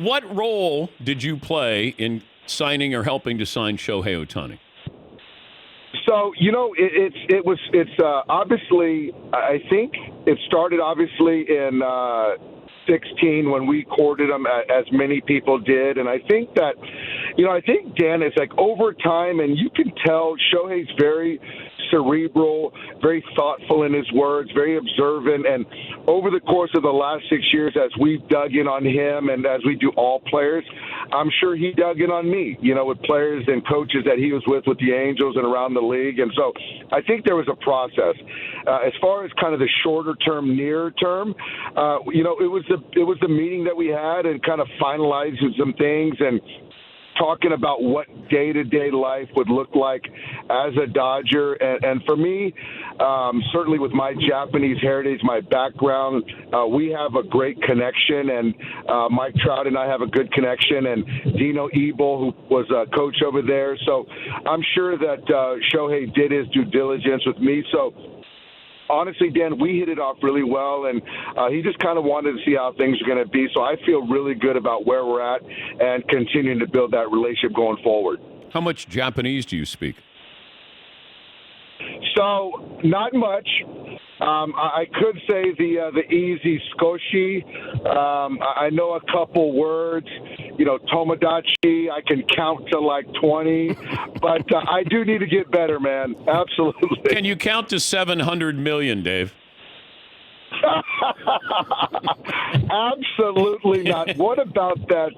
What role did you play in signing or helping to sign Shohei Ohtani? So, it's obviously, I think it started obviously in 16 when we courted him, as many people did. And I think that, I think, Dan, it's like over time, and you can tell Shohei's very cerebral, very thoughtful in his words, very observant. And over the course of the last 6 years, as we've dug in on him and as we do all players, I'm sure he dug in on me, with players and coaches that he was with the Angels and around the league. And so I think there was a process. As far as kind of the shorter term, near term, it was the meeting that we had and kind of finalizing some things and talking about what day-to-day life would look like as a Dodger. And for me, certainly with my Japanese heritage, my background, we have a great connection. And Mike Trout and I have a good connection. And Dino Ebel, who was a coach over there. So I'm sure that Shohei did his due diligence with me. So honestly, Dan, we hit it off really well, and he just kind of wanted to see how things are going to be. So I feel really good about where we're at and continuing to build that relationship going forward. How much Japanese do you speak? So not much. I could say the easy skoshi. I know a couple words. Tomodachi. I can count to like 20, but I do need to get better, man. Absolutely. Can you count to 700 million, Dave? Absolutely not. What about that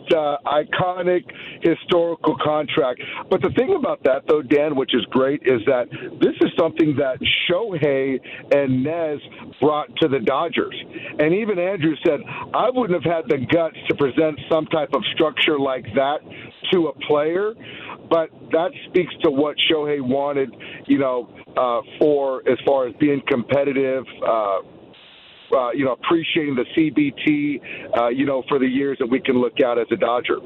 iconic historical contract? But the thing about that, though, Dan, which is great, is that this is something that Shohei and Nez brought to the Dodgers. And even Andrew said, I wouldn't have had the guts to present some type of structure like that to a player. But that speaks to what Shohei wanted, for as far as being competitive, appreciating the CBT, for the years that we can look at as a Dodger.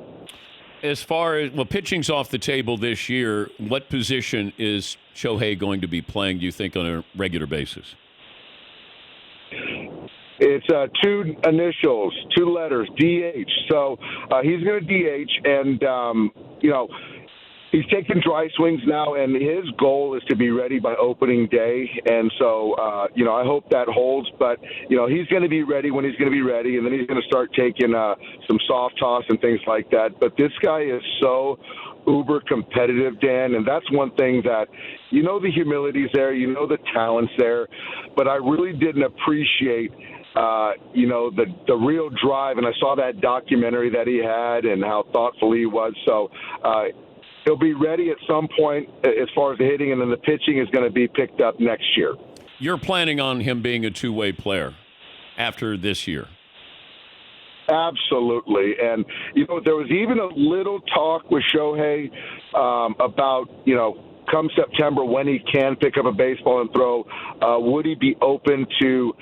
As far as, pitching's off the table this year, what position is Shohei going to be playing, do you think, on a regular basis? It's two initials, two letters, DH. So he's going to DH, and, he's taking dry swings now, and his goal is to be ready by opening day. And so, I hope that holds. But, he's going to be ready when he's going to be ready, and then he's going to start taking some soft toss and things like that. But this guy is so uber competitive, Dan, and that's one thing that, the humility's there, the talent's there. But I really didn't appreciate the real drive. And I saw that documentary that he had and how thoughtful he was. So, he'll be ready at some point as far as the hitting, and then the pitching is going to be picked up next year. You're planning on him being a two-way player after this year? Absolutely. And, there was even a little talk with Shohei about, come September when he can pick up a baseball and throw, would he be open to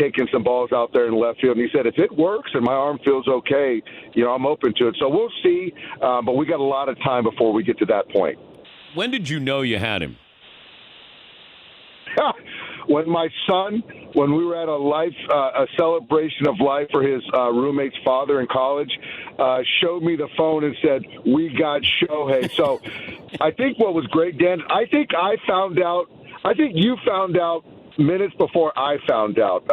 taking some balls out there in left field? And he said, if it works and my arm feels okay, I'm open to it. So we'll see, but we got a lot of time before we get to that point. When did you know you had him? When we were at a celebration of life for his roommate's father in college, showed me the phone and said, we got Shohei. So I think what was great, Dan, I think you found out minutes before I found out.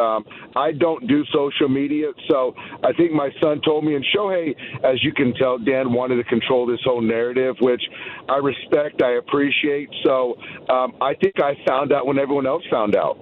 I don't do social media, so I think my son told me, and Shohei, as you can tell, Dan, wanted to control this whole narrative, which I respect, I appreciate. So I think I found out when everyone else found out.